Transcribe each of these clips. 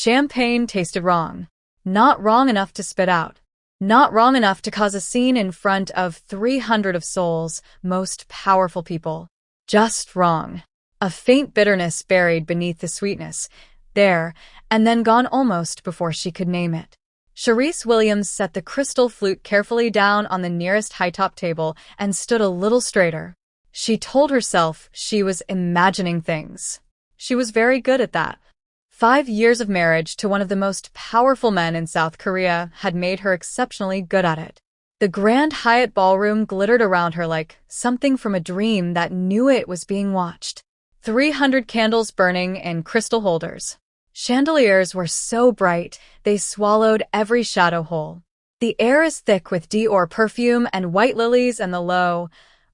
Champagne tasted wrong. Not wrong enough to spit out. Not wrong enough to cause a scene in front of 300 of Seoul's most powerful people. Just wrong. A faint bitterness buried beneath the sweetness, there, and then gone almost before she could name it. Charisse Williams set the crystal flute carefully down on the nearest high-top table and stood a little straighter. She told herself she was imagining things. She was very good at that. 5 years of marriage to one of the most powerful men in South Korea had made her exceptionally good at it. The Grand Hyatt ballroom glittered around her like something from a dream that knew it was being watched. 300 candles burning in crystal holders. Chandeliers were so bright, they swallowed every shadow hole. The air is thick with Dior perfume and white lilies and the low,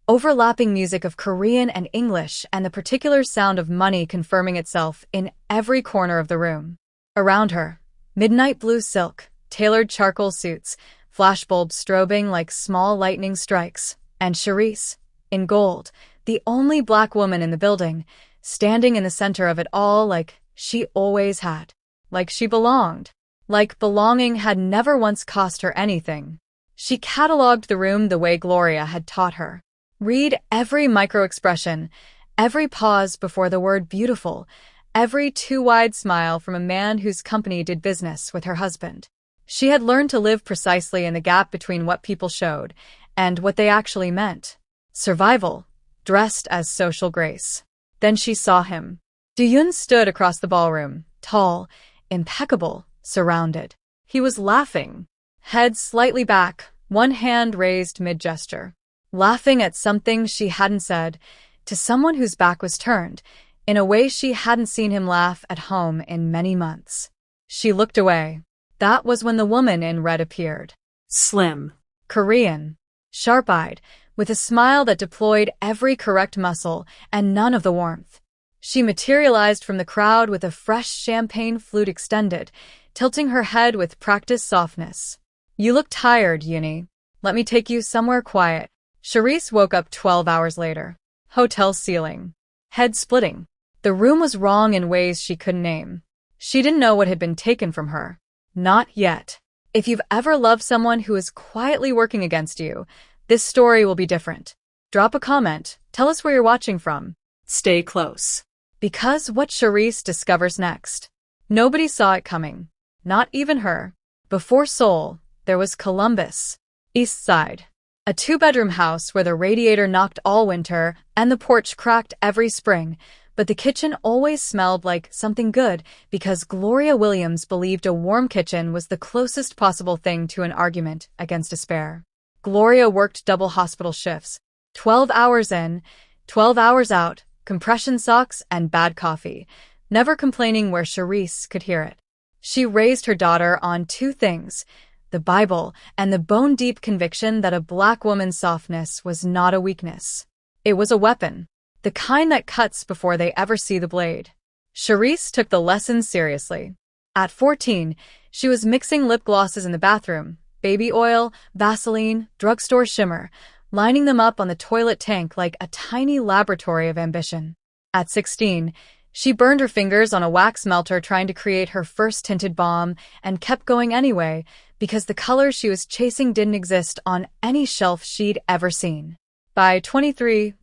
overlapping music of Korean and English and the particular sound of money confirming itself in every corner of the room. Around her, midnight blue silk, tailored charcoal suits, flashbulbs strobing like small lightning strikes, and Charisse, in gold, the only black woman in the building, standing in the center of it all like she always had. Like she belonged. Like belonging had never once cost her anything. She cataloged the room the way Gloria had taught her. Read every micro-expression, every pause before the word beautiful, every too-wide smile from a man whose company did business with her husband. She had learned to live precisely in the gap between what people showed and what they actually meant. Survival, dressed as social grace. Then she saw him. Do-yoon stood across the ballroom, tall, impeccable, surrounded. He was laughing, head slightly back, one hand raised mid-gesture. Laughing at something she hadn't said, to someone whose back was turned, in a way she hadn't seen him laugh at home in many months. She looked away. That was when the woman in red appeared. Slim. Korean. Sharp-eyed, with a smile that deployed every correct muscle and none of the warmth. She materialized from the crowd with a fresh champagne flute extended, tilting her head with practiced softness. You look tired, Uni. Let me take you somewhere quiet. Charisse woke up 12 hours later. Hotel ceiling. Head splitting. The room was wrong in ways she couldn't name. She didn't know what had been taken from her. Not yet. If you've ever loved someone who is quietly working against you, this story will be different. Drop a comment. Tell us where you're watching from. Stay close. Because what Charisse discovers next. Nobody saw it coming. Not even her. Before Seoul, there was Columbus. East Side. A 2-bedroom house where the radiator knocked all winter and the porch cracked every spring, but the kitchen always smelled like something good because Gloria Williams believed a warm kitchen was the closest possible thing to an argument against despair. Gloria worked double hospital shifts, 12 hours in, 12 hours out, compression socks and bad coffee, never complaining where Charisse could hear it. She raised her daughter on 2 things, the Bible and the bone-deep conviction that a black woman's softness was not a weakness. It was a weapon, the kind that cuts before they ever see the blade. Charisse took the lessons seriously. At 14, she was mixing lip glosses in the bathroom, baby oil, Vaseline, drugstore shimmer, lining them up on the toilet tank like a tiny laboratory of ambition. At 16, she burned her fingers on a wax melter trying to create her first tinted balm and kept going anyway because the color she was chasing didn't exist on any shelf she'd ever seen. By 23,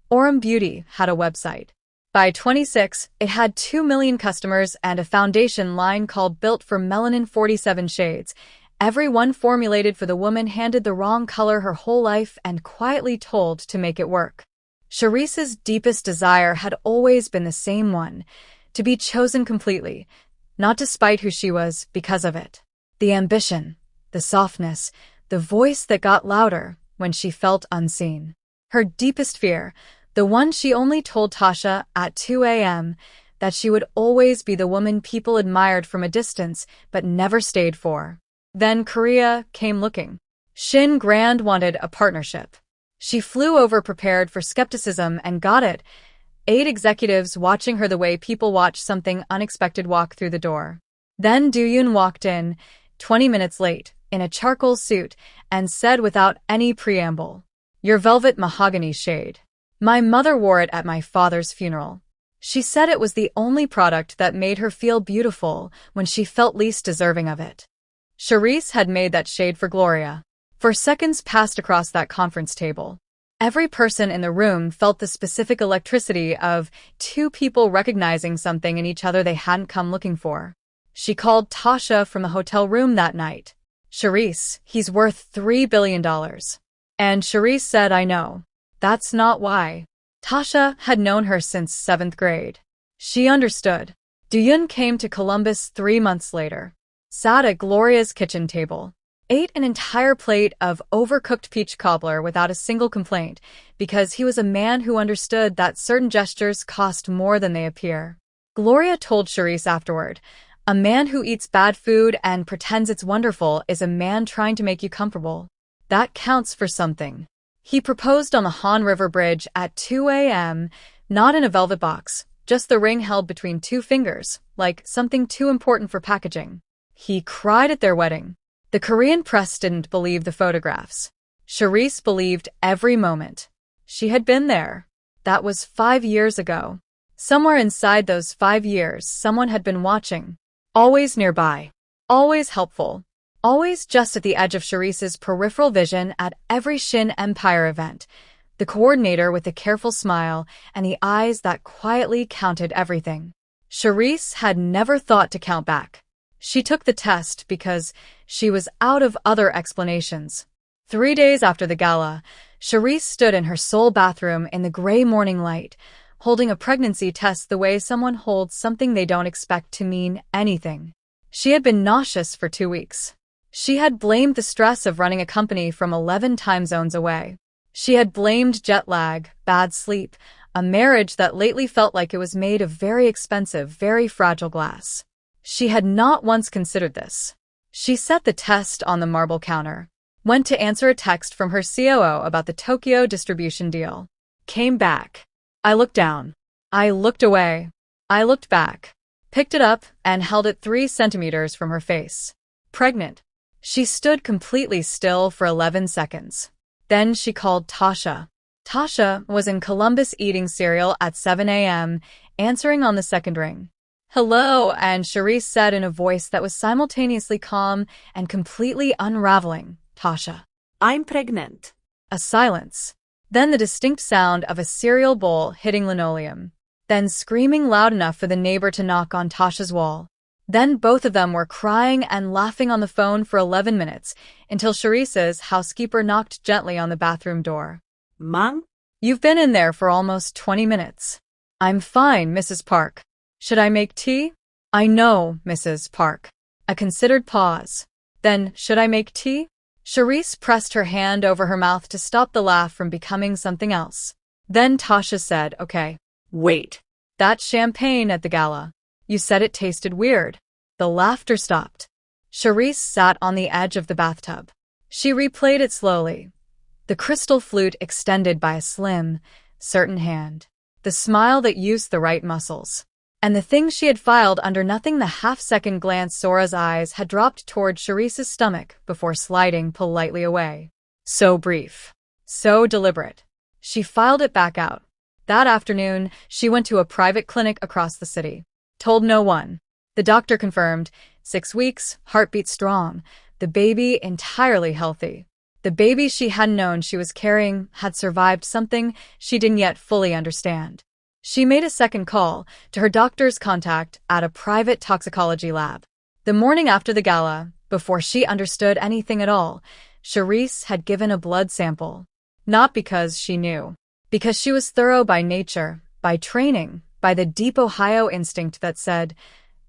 Aurum Beauty had a website. By 26, it had 2 million customers and a foundation line called Built for Melanin 47 Shades. Every one formulated for the woman handed the wrong color her whole life and quietly told to make it work. Charisse's deepest desire had always been the same one, to be chosen completely, not despite who she was because of it. The ambition, the softness, the voice that got louder when she felt unseen. Her deepest fear, the one she only told Tasha at 2 a.m., that she would always be the woman people admired from a distance but never stayed for. Then Korea came looking. Shin Grand wanted a partnership. She flew over prepared for skepticism and got it. 8 executives watching her the way people watch something unexpected walk through the door. Then Do-yoon walked in, 20 minutes late, in a charcoal suit, and said without any preamble, "Your velvet mahogany shade. My mother wore it at my father's funeral." She said it was the only product that made her feel beautiful when she felt least deserving of it. Charisse had made that shade for Gloria. For seconds passed across that conference table. Every person in the room felt the specific electricity of two people recognizing something in each other they hadn't come looking for. She called Tasha from the hotel room that night. Charisse, he's worth $3 billion. And Charisse said, I know. That's not why. Tasha had known her since 7th grade. She understood. Duyun came to Columbus 3 months later. Sat at Gloria's kitchen table. Ate an entire plate of overcooked peach cobbler without a single complaint, because he was a man who understood that certain gestures cost more than they appear. Gloria told Charisse afterward, a man who eats bad food and pretends it's wonderful is a man trying to make you comfortable. That counts for something. He proposed on the Han River Bridge at 2 a.m., not in a velvet box, just the ring held between 2 fingers, like something too important for packaging. He cried at their wedding. The Korean press didn't believe the photographs. Charisse believed every moment. She had been there. That was 5 years ago. Somewhere inside those 5 years, someone had been watching. Always nearby. Always helpful. Always just at the edge of Charisse's peripheral vision at every Shin Empire event. The coordinator with the careful smile and the eyes that quietly counted everything. Charisse had never thought to count back. She took the test because she was out of other explanations. 3 days after the gala, Charisse stood in her sole bathroom in the gray morning light, holding a pregnancy test the way someone holds something they don't expect to mean anything. She had been nauseous for 2 weeks. She had blamed the stress of running a company from 11 time zones away. She had blamed jet lag, bad sleep, a marriage that lately felt like it was made of very expensive, very fragile glass. She had not once considered this. She set the test on the marble counter, went to answer a text from her COO about the Tokyo distribution deal. Came back. I looked down. I looked away. I looked back. Picked it up and held it 3 centimeters from her face. Pregnant. She stood completely still for 11 seconds. Then she called Tasha. Tasha was in Columbus eating cereal at 7 a.m., answering on the second ring. Hello, and Charisse said in a voice that was simultaneously calm and completely unraveling, Tasha. I'm pregnant. A silence. Then the distinct sound of a cereal bowl hitting linoleum. Then screaming loud enough for the neighbor to knock on Tasha's wall. Then both of them were crying and laughing on the phone for 11 minutes until Charisse's housekeeper knocked gently on the bathroom door. Mom? You've been in there for almost 20 minutes. I'm fine, Mrs. Park. Should I make tea? I know, Mrs. Park. A considered pause. Then, should I make tea? Charisse pressed her hand over her mouth to stop the laugh from becoming something else. Then Tasha said, okay. Wait. That champagne at the gala. You said it tasted weird. The laughter stopped. Charisse sat on the edge of the bathtub. She replayed it slowly. The crystal flute extended by a slim, certain hand. The smile that used the right muscles. And the thing she had filed under nothing. The half-second glance Sora's eyes had dropped toward Charisse's stomach before sliding politely away. So brief. So deliberate. She filed it back out. That afternoon, she went to a private clinic across the city. Told no one. The doctor confirmed, 6 weeks, heartbeat strong, the baby entirely healthy. The baby she hadn't known she was carrying had survived something she didn't yet fully understand. She made a second call to her doctor's contact at a private toxicology lab. The morning after the gala, before she understood anything at all, Charisse had given a blood sample. Not because she knew. Because she was thorough by nature, by training, by the deep Ohio instinct that said,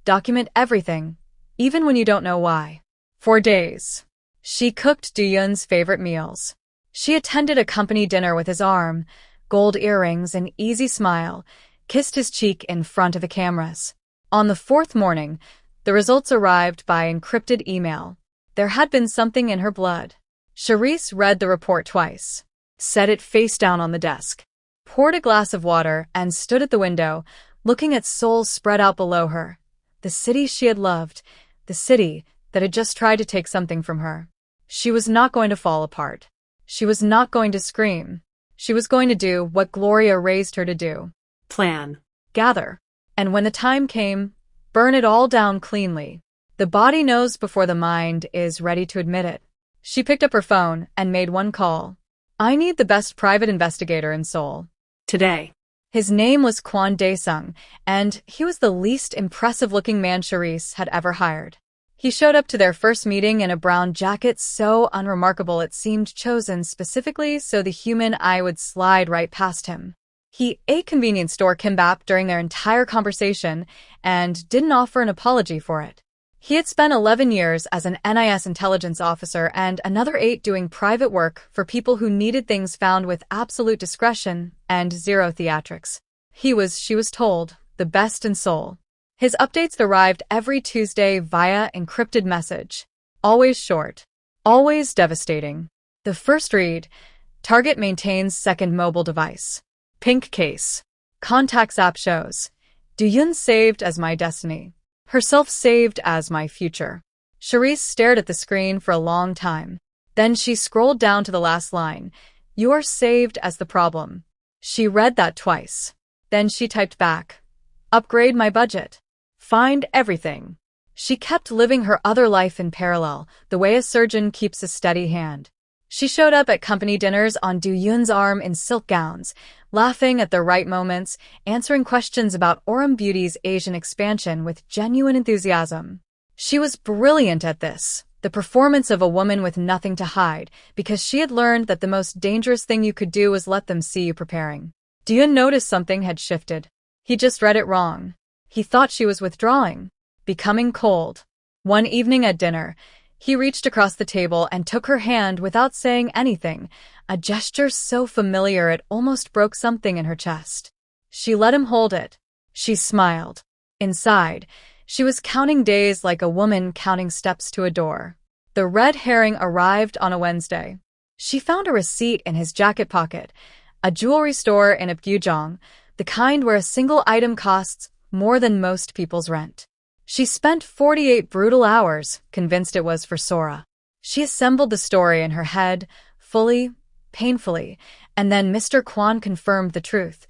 document everything, even when you don't know why. For days. She cooked Duyun's favorite meals. She attended a company dinner with his arm, gold earrings, an easy smile, kissed his cheek in front of the cameras. On the 4th morning, the results arrived by encrypted email. There had been something in her blood. Charisse read the report twice, set it face down on the desk, poured a glass of water, and stood at the window, looking at Seoul spread out below her. The city she had loved, the city that had just tried to take something from her. She was not going to fall apart. She was not going to scream. She was going to do what Gloria raised her to do. Plan. gather. And when the time came, burn it all down cleanly. The body knows before the mind is ready to admit it. She picked up her phone and made one call. I need the best private investigator in Seoul. Today. His name was Kwon Dae-sung, and he was the least impressive-looking man Charisse had ever hired. He showed up to their first meeting in a brown jacket so unremarkable it seemed chosen specifically so the human eye would slide right past him. He ate convenience store kimbap during their entire conversation and didn't offer an apology for it. He had spent 11 years as an NIS intelligence officer and another 8 doing private work for people who needed things found with absolute discretion and zero theatrics. He was, she was told, the best in Seoul. His updates arrived every Tuesday via encrypted message. Always short. Always devastating. The first read, Target maintains second mobile device. Pink case. Contacts app shows. Doohyun saved as my destiny. Herself saved as my future. Charisse stared at the screen for a long time. Then she scrolled down to the last line. You are saved as the problem. She read that twice. Then she typed back. Upgrade my budget. Find everything. She kept living her other life in parallel, the way a surgeon keeps a steady hand. She showed up at company dinners on Doohyun's arm in silk gowns, laughing at the right moments, answering questions about Aurum Beauty's Asian expansion with genuine enthusiasm. She was brilliant at this, the performance of a woman with nothing to hide, because she had learned that the most dangerous thing you could do was let them see you preparing. Doohyun noticed something had shifted. He just read it wrong. He thought she was withdrawing, becoming cold. One evening at dinner, he reached across the table and took her hand without saying anything, a gesture so familiar it almost broke something in her chest. She let him hold it. She smiled. Inside, she was counting days like a woman counting steps to a door. The red herring arrived on a Wednesday. She found a receipt in his jacket pocket, a jewelry store in Apgujeong, the kind where a single item costs more than most people's rent. She spent 48 brutal hours, convinced it was for Sora. She assembled the story in her head, fully, painfully, and then Mr. Kwon confirmed the truth.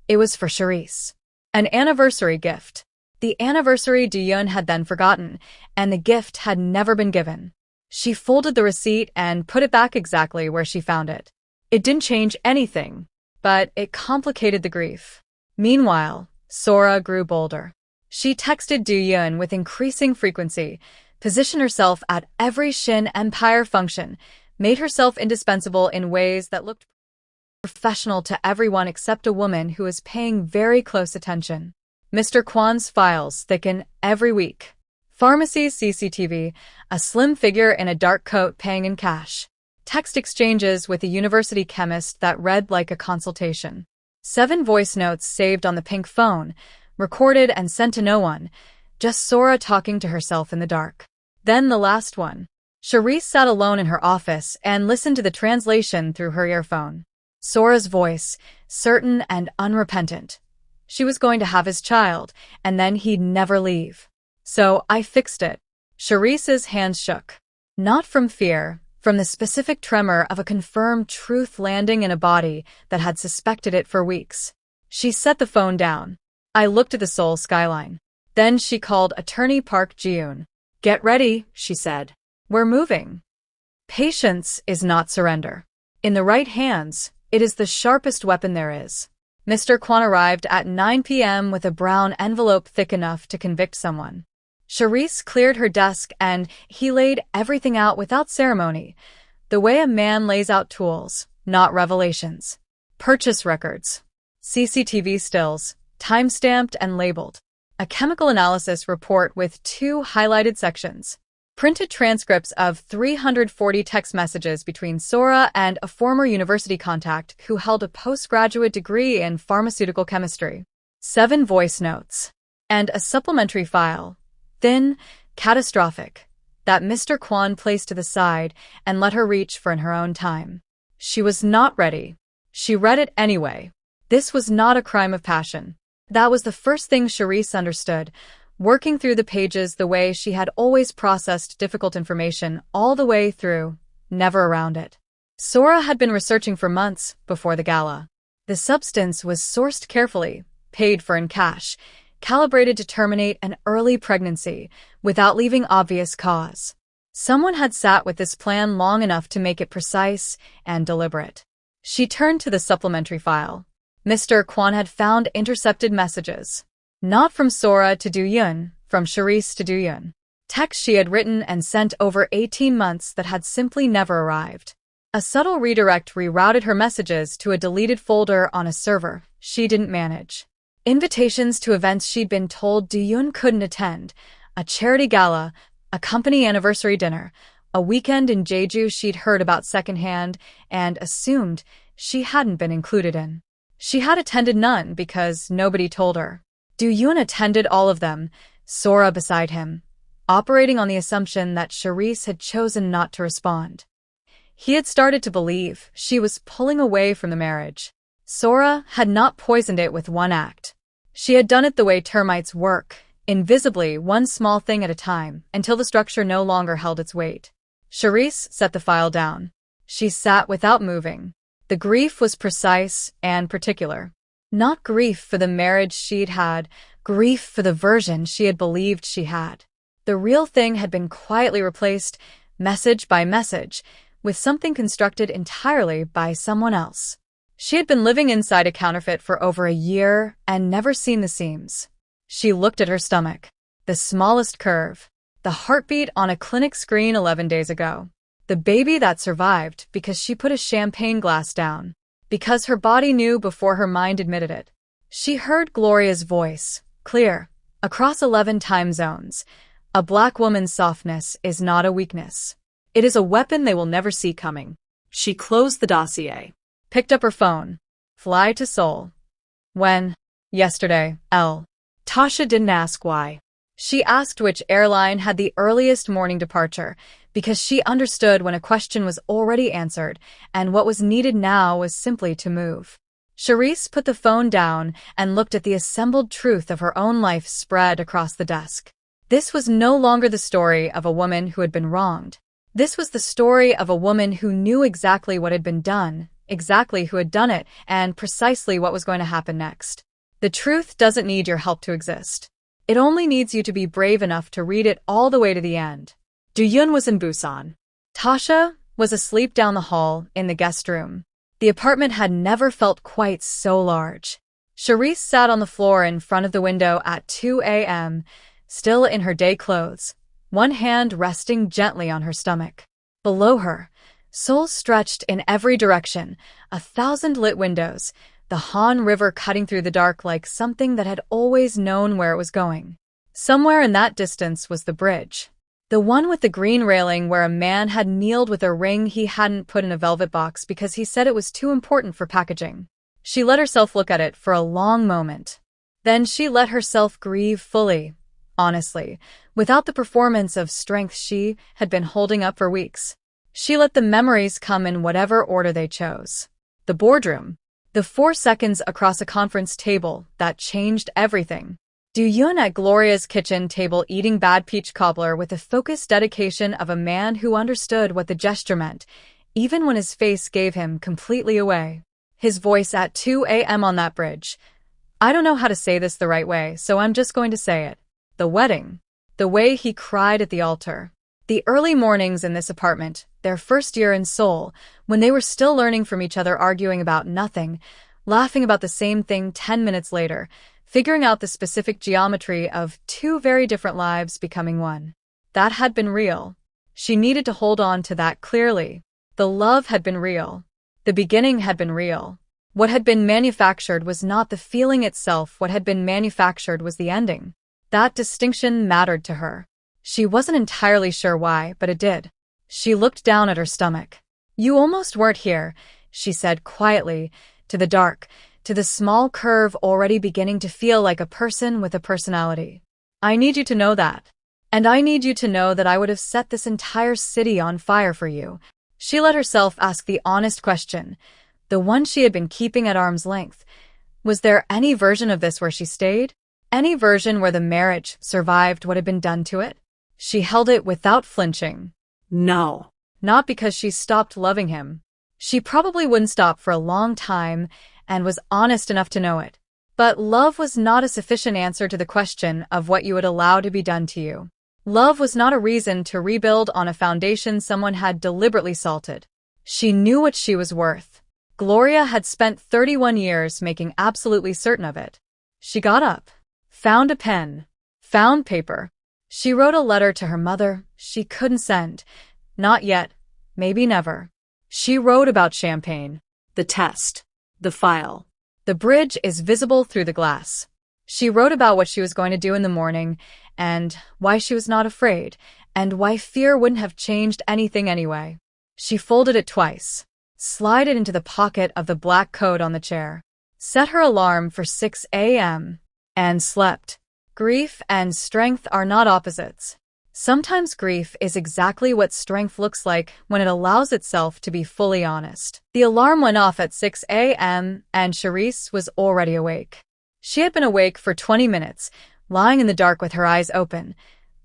It was for Charisse. An anniversary gift. The anniversary Doohyun had then forgotten, and the gift had never been given. She folded the receipt and put it back exactly where she found it. It didn't change anything, but it complicated the grief. Meanwhile, Sora grew bolder. She texted Doohyun with increasing frequency, positioned herself at every Shin Empire function, made herself indispensable in ways that looked professional to everyone except a woman who was paying very close attention. Mr. Kwon's files thicken every week. Pharmacy CCTV, a slim figure in a dark coat paying in cash. Text exchanges with a university chemist that read like a consultation. 7 voice notes saved on the pink phone, recorded and sent to no one, just Sora talking to herself in the dark. Then the last one. Charisse sat alone in her office and listened to the translation through her earphone. Sora's voice, certain and unrepentant. She was going to have his child, and then he'd never leave. So I fixed it. Charisse's hands shook. Not from fear, from the specific tremor of a confirmed truth landing in a body that had suspected it for weeks. She set the phone down. I looked at the Seoul skyline. Then she called attorney Park Ji-yoon. Get ready, she said. We're moving. Patience is not surrender. In the right hands, it is the sharpest weapon there is. Mr. Kwon arrived at 9 p.m. with a brown envelope thick enough to convict someone. Charisse cleared her desk and he laid everything out without ceremony, the way a man lays out tools, not revelations. Purchase records. CCTV stills, time-stamped and labeled. A chemical analysis report with 2 highlighted sections. Printed transcripts of 340 text messages between Sora and a former university contact who held a postgraduate degree in pharmaceutical chemistry. 7 voice notes. And a supplementary file, thin, catastrophic, that Mr. Kwon placed to the side and let her reach for in her own time. She was not ready. She read it anyway. This was not a crime of passion. That was the first thing Charisse understood, working through the pages the way she had always processed difficult information all the way through, never around it. Sora had been researching for months before the gala. The substance was sourced carefully, paid for in cash, calibrated to terminate an early pregnancy without leaving obvious cause. Someone had sat with this plan long enough to make it precise and deliberate. She turned to the supplementary file. Mr. Kwan had found intercepted messages. Not from Sora to Do-yoon, from Charisse to Do-yoon. Texts she had written and sent over 18 months that had simply never arrived. A subtle redirect rerouted her messages to a deleted folder on a server she didn't manage. Invitations to events she'd been told Do-yoon couldn't attend, a charity gala, a company anniversary dinner, a weekend in Jeju she'd heard about secondhand and assumed she hadn't been included in. She had attended none because nobody told her. Do-yoon attended all of them, Sora beside him, operating on the assumption that Charisse had chosen not to respond. He had started to believe she was pulling away from the marriage. Sora had not poisoned it with one act. She had done it the way termites work, invisibly, one small thing at a time, until the structure no longer held its weight. Charisse set the file down. She sat without moving. The grief was precise and particular. Not grief for the marriage she'd had, grief for the version she had believed she had. The real thing had been quietly replaced, message by message, with something constructed entirely by someone else. She had been living inside a counterfeit for over a year and never seen the seams. She looked at her stomach. The smallest curve. The heartbeat on a clinic screen 11 days ago. The baby that survived because she put a champagne glass down. Because her body knew before her mind admitted it. She heard Gloria's voice, clear, across 11 time zones. A black woman's softness is not a weakness. It is a weapon they will never see coming. She closed the dossier. Picked up her phone. Fly to Seoul. When? Yesterday, Tasha didn't ask why. She asked which airline had the earliest morning departure, because she understood when a question was already answered, and what was needed now was simply to move. Charisse put the phone down and looked at the assembled truth of her own life spread across the desk. This was no longer the story of a woman who had been wronged. This was the story of a woman who knew exactly what had been done, exactly who had done it, and precisely what was going to happen next. The truth doesn't need your help to exist. It only needs you to be brave enough to read it all the way to the end. Do-yoon was in Busan. Tasha was asleep down the hall in the guest room. The apartment had never felt quite so large. Charisse sat on the floor in front of the window at 2 a.m., still in her day clothes, one hand resting gently on her stomach. Below her, Seoul stretched in every direction, 1,000 lit windows, the Han River cutting through the dark like something that had always known where it was going. Somewhere in that distance was the bridge. The one with the green railing where a man had kneeled with a ring he hadn't put in a velvet box because he said it was too important for packaging. She let herself look at it for a long moment. Then she let herself grieve fully, honestly, without the performance of strength she had been holding up for weeks. She let the memories come in whatever order they chose. The boardroom. The 4 seconds across a conference table that changed everything. Do-yoon at Gloria's kitchen table eating bad peach cobbler with the focused dedication of a man who understood what the gesture meant, even when his face gave him completely away. His voice at 2 a.m. on that bridge. I don't know how to say this the right way, so I'm just going to say it. The wedding. The way he cried at the altar. The early mornings in this apartment, their first year in Seoul, when they were still learning from each other, arguing about nothing, laughing about the same thing 10 minutes later, figuring out the specific geometry of 2 very different lives becoming one. That had been real. She needed to hold on to that clearly. The love had been real. The beginning had been real. What had been manufactured was not the feeling itself. What had been manufactured was the ending. That distinction mattered to her. She wasn't entirely sure why, but it did. She looked down at her stomach. You almost weren't here, she said quietly, to the dark, to the small curve already beginning to feel like a person with a personality. I need you to know that. And I need you to know that I would have set this entire city on fire for you. She let herself ask the honest question, the one she had been keeping at arm's length. Was there any version of this where she stayed? Any version where the marriage survived what had been done to it? She held it without flinching. No. Not because she stopped loving him. She probably wouldn't stop for a long time, and was honest enough to know it. But love was not a sufficient answer to the question of what you would allow to be done to you. Love was not a reason to rebuild on a foundation someone had deliberately salted. She knew what she was worth. Gloria had spent 31 years making absolutely certain of it. She got up, found a pen, found paper. She wrote a letter to her mother she couldn't send. Not yet, maybe never. She wrote about champagne, The test. The file. the bridge is visible through the glass. She wrote about what she was going to do in the morning, and why she was not afraid, and why fear wouldn't have changed anything anyway. She folded it twice, slid it into the pocket of the black coat on the chair, set her alarm for 6 a.m., and slept. Grief and strength are not opposites. Sometimes grief is exactly what strength looks like when it allows itself to be fully honest. The alarm went off at 6 a.m. and Charisse was already awake. She had been awake for 20 minutes, lying in the dark with her eyes open,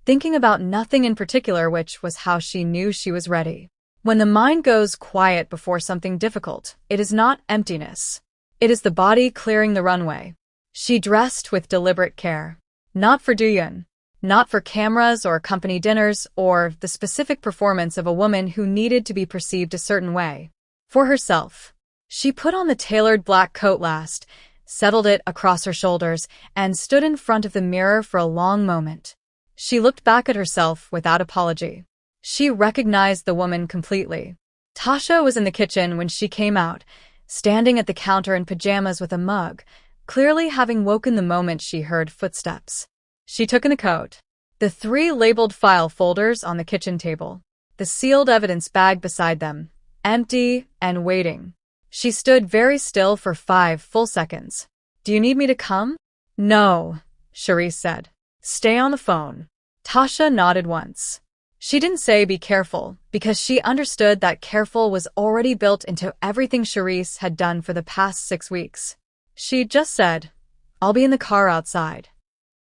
thinking about nothing in particular, which was how she knew she was ready. When the mind goes quiet before something difficult, it is not emptiness. It is the body clearing the runway. She dressed with deliberate care. Not for Duyun. Not for cameras or company dinners or the specific performance of a woman who needed to be perceived a certain way. For herself. She put on the tailored black coat last, settled it across her shoulders, and stood in front of the mirror for a long moment. She looked back at herself without apology. She recognized the woman completely. Tasha was in the kitchen when she came out, standing at the counter in pajamas with a mug, clearly having woken the moment she heard footsteps. She took in the coat, the 3 labeled file folders on the kitchen table, the sealed evidence bag beside them, empty and waiting. She stood very still for 5 full seconds. "Do you need me to come?" "No," Charisse said. "Stay on the phone." Tasha nodded once. She didn't say be careful, because she understood that careful was already built into everything Charisse had done for the past 6 weeks. She just said, "I'll be in the car outside."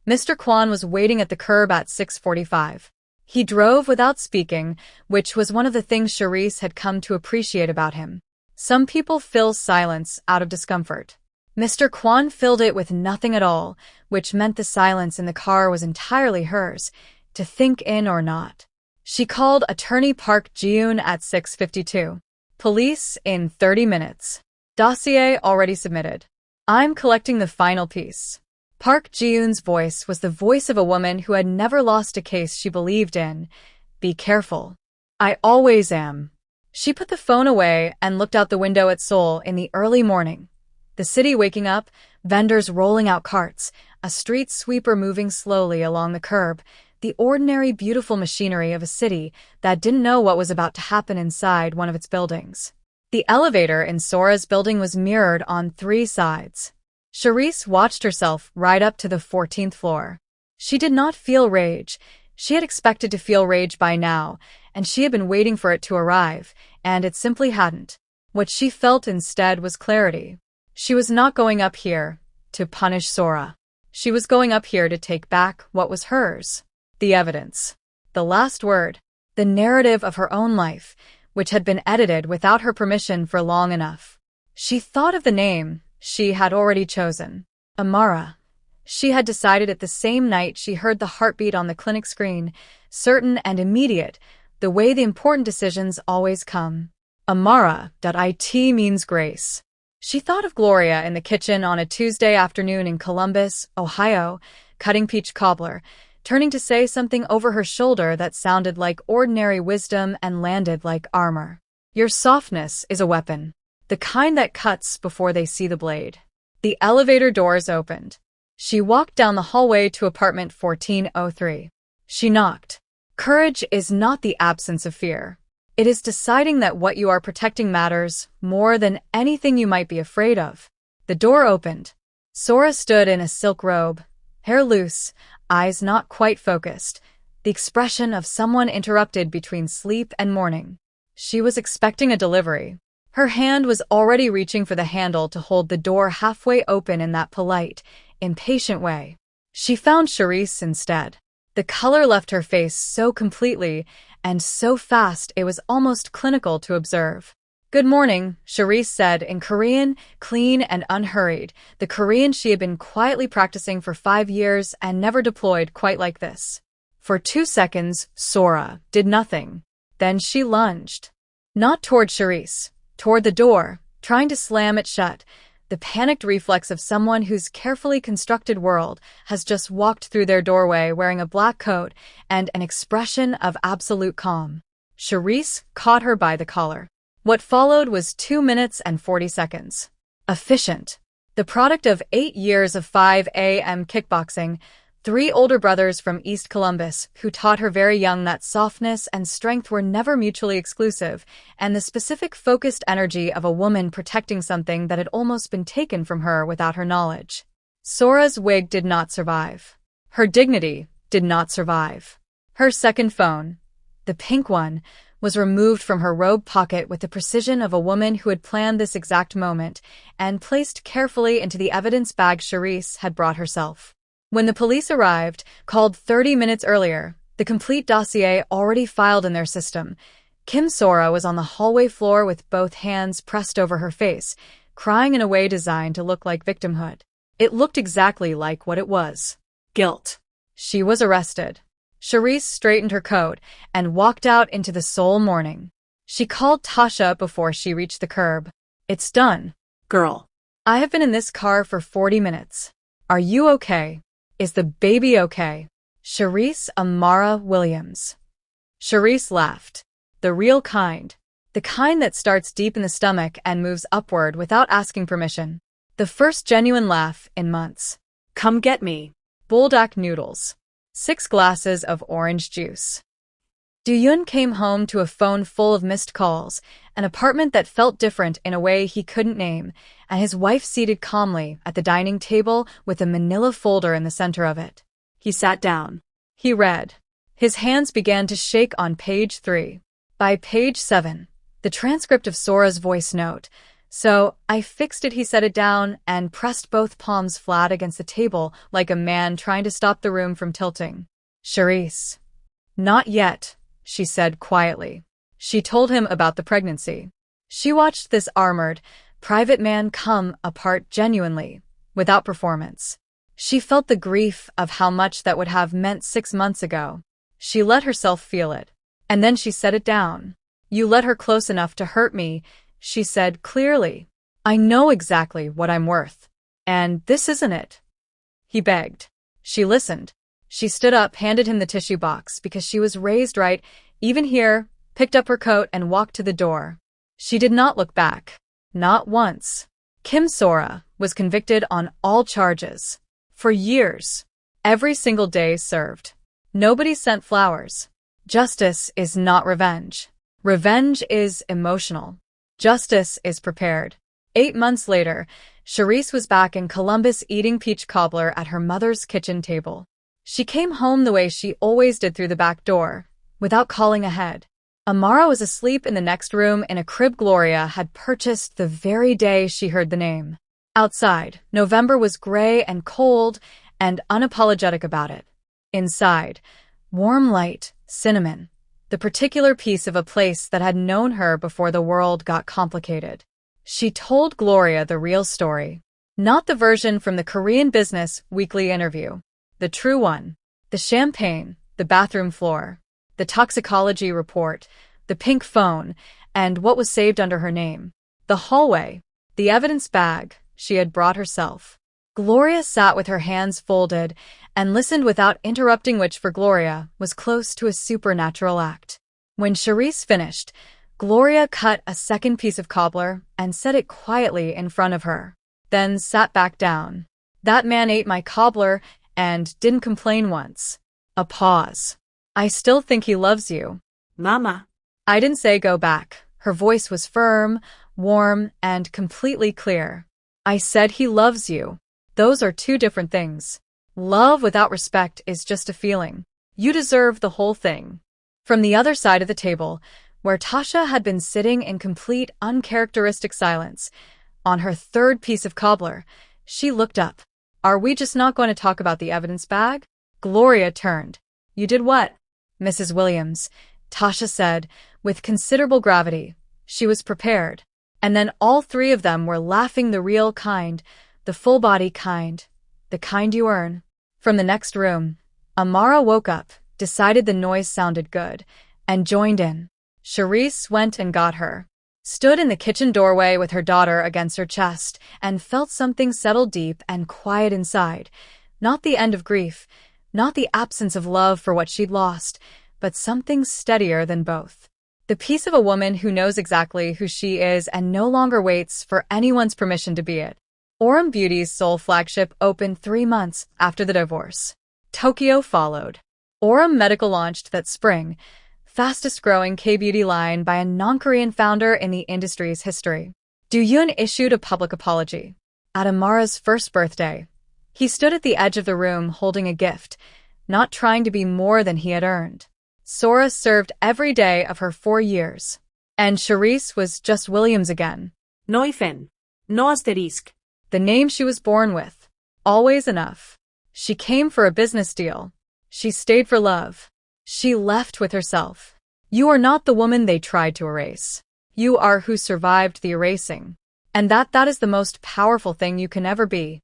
Mr. Kwan was waiting at the curb at 6:45. He drove without speaking, which was one of the things Charisse had come to appreciate about him. Some people fill silence out of discomfort. Mr. Kwan filled it with nothing at all, which meant the silence in the car was entirely hers, to think in or not. She called Attorney Park Ji-yoon at 6:52. "Police in 30 minutes. Dossier already submitted. I'm collecting the final piece." Park Ji-yoon's voice was the voice of a woman who had never lost a case she believed in. "Be careful." "I always am." She put the phone away and looked out the window at Seoul in the early morning. The city waking up, vendors rolling out carts, a street sweeper moving slowly along the curb, the ordinary beautiful machinery of a city that didn't know what was about to happen inside one of its buildings. The elevator in Sora's building was mirrored on 3 sides. Charisse watched herself ride up to the 14th floor. She did not feel rage. She had expected to feel rage by now, and she had been waiting for it to arrive, and it simply hadn't. What she felt instead was clarity. She was not going up here to punish Sora. She was going up here to take back what was hers. The evidence. The last word. The narrative of her own life, which had been edited without her permission for long enough. She thought of the name she had already chosen. Amara. She had decided it the same night she heard the heartbeat on the clinic screen, certain and immediate, the way the important decisions always come. Amara.it means grace. She thought of Gloria in the kitchen on a Tuesday afternoon in Columbus, Ohio, cutting peach cobbler, turning to say something over her shoulder that sounded like ordinary wisdom and landed like armor. "Your softness is a weapon. The kind that cuts before they see the blade." The elevator doors opened. She walked down the hallway to apartment 1403. She knocked. Courage is not the absence of fear. It is deciding that what you are protecting matters more than anything you might be afraid of. The door opened. Sora stood in a silk robe, hair loose, eyes not quite focused, the expression of someone interrupted between sleep and morning. She was expecting a delivery. Her hand was already reaching for the handle to hold the door halfway open in that polite, impatient way. She found Charisse instead. The color left her face so completely and so fast it was almost clinical to observe. Good morning, Charisse said in Korean, clean and unhurried, the Korean she had been quietly practicing for 5 years and never deployed quite like this. For 2 seconds, Sora did nothing. Then she lunged. Not toward Charisse, toward the door, trying to slam it shut, the panicked reflex of someone whose carefully constructed world has just walked through their doorway wearing a black coat and an expression of absolute calm. Charisse caught her by the collar. What followed was 2 minutes and 40 seconds. Efficient. The product of 8 years of 5 a.m. kickboxing, 3 older brothers from East Columbus who taught her very young that softness and strength were never mutually exclusive, and the specific focused energy of a woman protecting something that had almost been taken from her without her knowledge. Sora's wig did not survive. Her dignity did not survive. Her second phone, the pink one, was removed from her robe pocket with the precision of a woman who had planned this exact moment and placed carefully into the evidence bag Charisse had brought herself. When the police arrived, called 30 minutes earlier, the complete dossier already filed in their system, Kim Sora was on the hallway floor with both hands pressed over her face, crying in a way designed to look like victimhood. It looked exactly like what it was. Guilt. She was arrested. Charisse straightened her coat and walked out into the Seoul morning. She called Tasha before she reached the curb. It's done. Girl. I have been in this car for 40 minutes. Are you okay? Is the baby okay? Charisse Amara Williams. Charisse laughed. The real kind. The kind that starts deep in the stomach and moves upward without asking permission. The first genuine laugh in months. Come get me. Buldak noodles. 6 glasses of orange juice. Do-Yun came home to a phone full of missed calls, an apartment that felt different in a way he couldn't name, and his wife seated calmly at the dining table with a manila folder in the center of it. He sat down. He read. His hands began to shake on page 3. By page 7, the transcript of Sora's voice note. So, I fixed it, he set it down and pressed both palms flat against the table like a man trying to stop the room from tilting. Charisse. Not yet, she said quietly. She told him about the pregnancy. She watched this armored, private man come apart genuinely, without performance. She felt the grief of how much that would have meant 6 months ago. She let herself feel it. And then she set it down. You let her close enough to hurt me, she said clearly. I know exactly what I'm worth. And this isn't it. He begged. She listened. She stood up, handed him the tissue box because she was raised right, even here, picked up her coat and walked to the door. She did not look back. Not once. Kim Sora was convicted on all charges. For years. Every single day served. Nobody sent flowers. Justice is not revenge. Revenge is emotional. Justice is prepared. 8 months later, Charisse was back in Columbus eating peach cobbler at her mother's kitchen table. She came home the way she always did, through the back door, without calling ahead. Amara was asleep in the next room in a crib Gloria had purchased the very day she heard the name. Outside, November was gray and cold and unapologetic about it. Inside, warm light, cinnamon. The particular piece of a place that had known her before the world got complicated. She told Gloria the real story. Not the version from the Korean Business Weekly interview. The true one. The champagne, the bathroom floor, the toxicology report, the pink phone, and what was saved under her name. The hallway, the evidence bag she had brought herself. Gloria sat with her hands folded and listened without interrupting, which for Gloria was close to a supernatural act. When Charisse finished, Gloria cut a second piece of cobbler and set it quietly in front of her, then sat back down. That man ate my cobbler and didn't complain once. A pause. I still think he loves you. Mama. I didn't say go back. Her voice was firm, warm, and completely clear. I said he loves you. Those are 2 different things. Love without respect is just a feeling. You deserve the whole thing. From the other side of the table, where Tasha had been sitting in complete uncharacteristic silence, on her third piece of cobbler, she looked up. Are we just not going to talk about the evidence bag? Gloria turned. You did what? Mrs. Williams, Tasha said, with considerable gravity. She was prepared. And then all three of them were laughing, the real kind, the full-body kind, the kind you earn. From the next room, Amara woke up, decided the noise sounded good, and joined in. Charisse went and got her. Stood in the kitchen doorway with her daughter against her chest, and felt something settle deep and quiet inside. Not the end of grief, not the absence of love for what she'd lost, but something steadier than both. The peace of a woman who knows exactly who she is and no longer waits for anyone's permission to be it. Aurum Beauty's Seoul flagship opened 3 months after the divorce. Tokyo followed. Aurum Medical launched that spring, fastest-growing K-beauty line by a non-Korean founder in the industry's history. Do-yoon issued a public apology. At Amara's first birthday, he stood at the edge of the room holding a gift, not trying to be more than he had earned. Sora served every day of her 4 years. And Charisse was just Williams again. No hyphen. No asterisk. The name she was born with. Always enough. She came for a business deal. She stayed for love. She left with herself. You are not the woman they tried to erase. You are who survived the erasing. And that is the most powerful thing you can ever be.